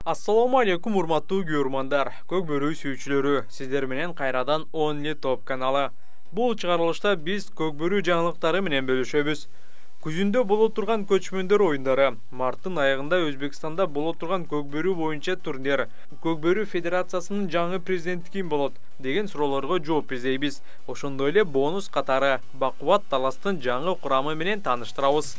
Assalamu alaikum урматтуу көрөрмандар, көк бөрү сүйүүчүлөрү, сиздер менен кайрадан Only Top каналы. Бул чыгарылышта биз көк бөрү жаңылыктары менен бөлүшөбүз. Күзүндө боло турган көчмөндөр оюндары, марттын аягында Өзбекстанда боло турган көк бөрү боюнча турнир, көк бөрү федерациясынын жаңы президенти ким болот деген суроолорго жооп издейбиз. Ошондой эле бонус катары Бакубат Таластын жаңы курамы менен тааныштырабыз.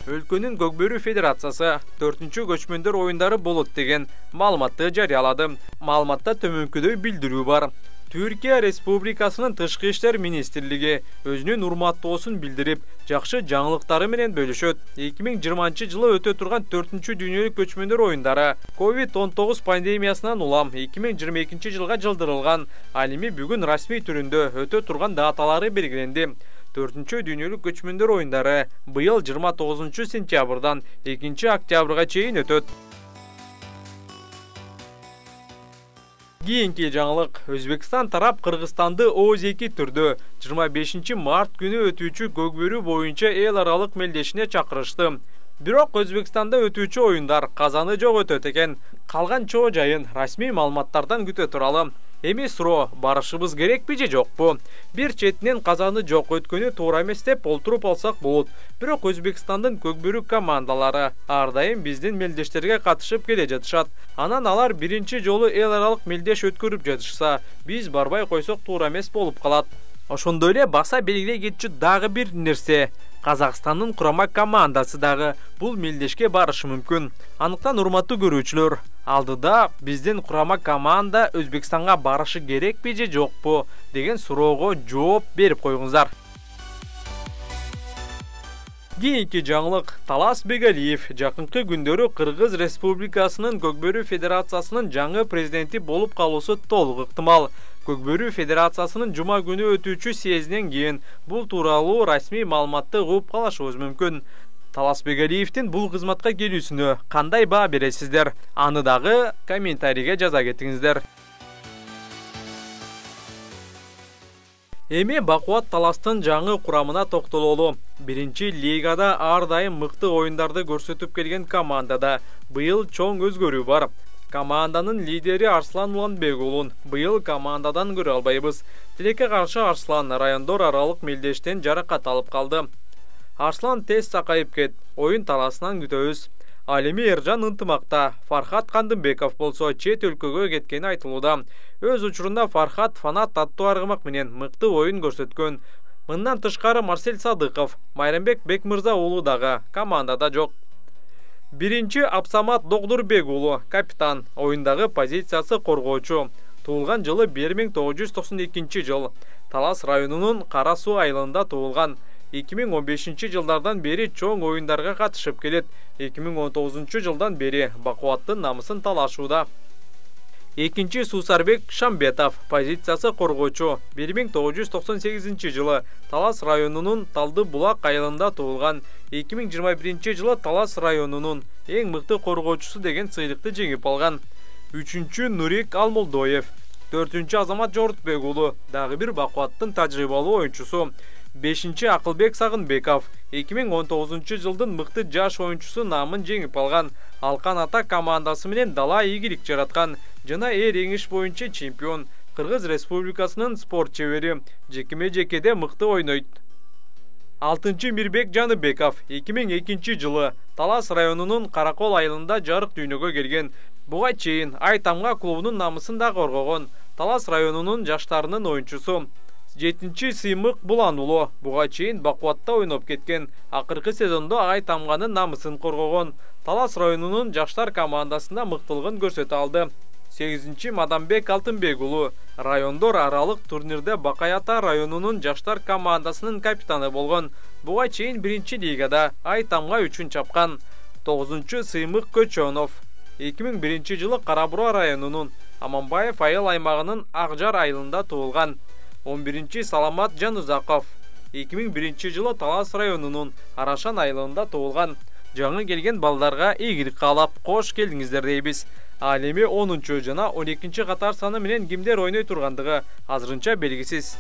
Өлкөнүн көк бөрү федерациясы 4-чү көчмөндөр оюндары болот деген маалыматты жарыялады. Маалыматта төмөнкүдөй билдирүү бар. Түркия Республикасынын Тышкы иштер министрлиги өзүнүн урматтоосун билдирип, жакшы жаңылыктары менен бөлүшөт. 2020-жылы өтө турган 4-чү дүйнөлүк көчмөндөр оюндары COVID-19 пандемиясынан улам 2022-жылга жылдырылган, ал эми бүгүн расмий түрүндө өтө турган даталары белгиленди. 4-чү дүйнөлүк көчмөндөр оюндары быйыл 29 сентябрдан 2 октябрга чейин өтөт. Кийинки жаңылык: Өзбекстан тарап Кыргызстанды ООЗ-2 түрдө 25 март күнү өтүүчү көк бөрү боюнча эл аралык мелдешине чакырышты. Бирок Өзбекстанда өтүүчү оюндар казаны жок өтөт экен. Калган чоо жайын расмий маалыматтардан күтө туралы. Эми суроо: барышыбыз керекпи же жокпу? Бир четинен казаны жок өткөнү туура эмес деп олтуруп алсак болот. Бирок Өзбекстандын көк бөрү командалары ар дайым биздин мелдештерге катышып келе жатышат. Анан алар биринчи жолу эл аралык мелдеш өткөрүп жатышса, биз барбай койсок туура эмес болуп калат. Ошондой эле баса белгилей кетчү дагы бир нерсе: Казакстандын курама командасы дагы бул мелдешке барышы мүмкүн. Анықтан урматтуу көрүүчүлөр, алдыда биздин курама команда Өзбекстанга барышы керекпи же жокпу деген суроого жооп берип койгуңуздар. Кийинки жаңылык: Талас Бегалиев жакынкы күндөрү Кыргыз Республикасынын көк бөрү федерациясынын жаңы президенти болуп калуусу толук ыктымал. Көк бөрү федерациясынын жума күнү өтүүчү съездинен кийин бул тууралуу расмий маалыматты угуп калышыбыз мүмкүн. Талас Бегалиевдин бул кызматка келүүсүнө кандай баа бересиздер? Аны дагы комментарийге жаза кетиңиздер. Эми Бакубат Таластын жаңы курамына токтололу. Биринчи лигада ар дайым мыкты оюндарды көрсөтүп келген командада быйыл чоң өзгөрүү бар. Команданын лидери Арслан Уланбек уулун быйыл командадан көрө албайбыз. Тилекке каршы Арслан райондор аралык мелдештен жаракат алып калды. Арслан тез сакайып кет, оюн таласынан күтөбүз. Ал эми Эржан ынтымакта, Фархат Кандымбеков болсо чет өлкөгө кеткени айтылууда. Өз учурунда Фархат Фанат аттуу аргымак менен мыкты оюн көрсөткөн. Мындан тышкары Марсель Садыков, Майрамбек Бекмырза уулу дагы командада жок. Биринчи Абсамат Догдурбек уулу капитан, оюндагы позициясы коргоочу. Туулган жылы 1992 жыл. Талас районунун Кара Суу айылында туулган. 2015 жылдардан бери чоң оюндарга катышып келет. 2019 жылдан бери Бакубаттын намысын талашууда. Экинчи Сусарбек Шамбетов, позициясы коргоочу. 1998 жылы Талас районунун Талды Булак айылында туулган. 2021 жылы Талас районунун эң мыкты коргоочусу деген сыйлыкты жеңип алган. Үчүнчү Нурик Алмолдоев, 4-чү Азамат Жортбек уулу, дагы бир Бакубаттын тажрыйбалуу оюнчусу. 5-чи Акылбек Сагынбеков, 2019 жылдын мыкты жаш оюнчусу намын жеңип алган. Алкан Ата командасы менен дала ийгилик жараткан жана эриңиш боюнча чемпион. Кыргыз Республикасынын спорт чебери, жекеме-жекеде мыкты ойнойт. 6-чы Мирбек Жаныбеков, 2002 жылы Талас районунун Каракол айылында жарык дүйнөгө келген. Буга чейин Айтамга клубунун намысын да коргогон. Талас районунун жаштарынын оюнчусу. 7-чи Сыймык Булан уулу, буга чейин Бакубатта ойноп кеткен. Акыркы сезондо Айтамганын намысын коргогон. Талас районунун жаштар командасында мыктылыгын көрсөтө алды. 8-чи Мадамбек Алтынбек уулу, райондор аралык турнирде Бакай Ата районунун жаштар командасынын капитаны болгон. Буга чейин биринчи лигада Айтамга үчүн чапкан. 9-чу Сыймык Көчөнов, 2001 жылы Карабура районунун Аманбаев айыл аймагынын Акжар айылында туулган. 11-чи Саламат Жанузаков, 2001 жылы Талас районунун Арашан айылында туулган. Жаңы келген балдарга ийгилик каалап кош келдиңиздер дейбиз. Ал эми 10-чу жана 12-чи катар саны менен кимдер ойной тургандыгы азырынча белгисиз.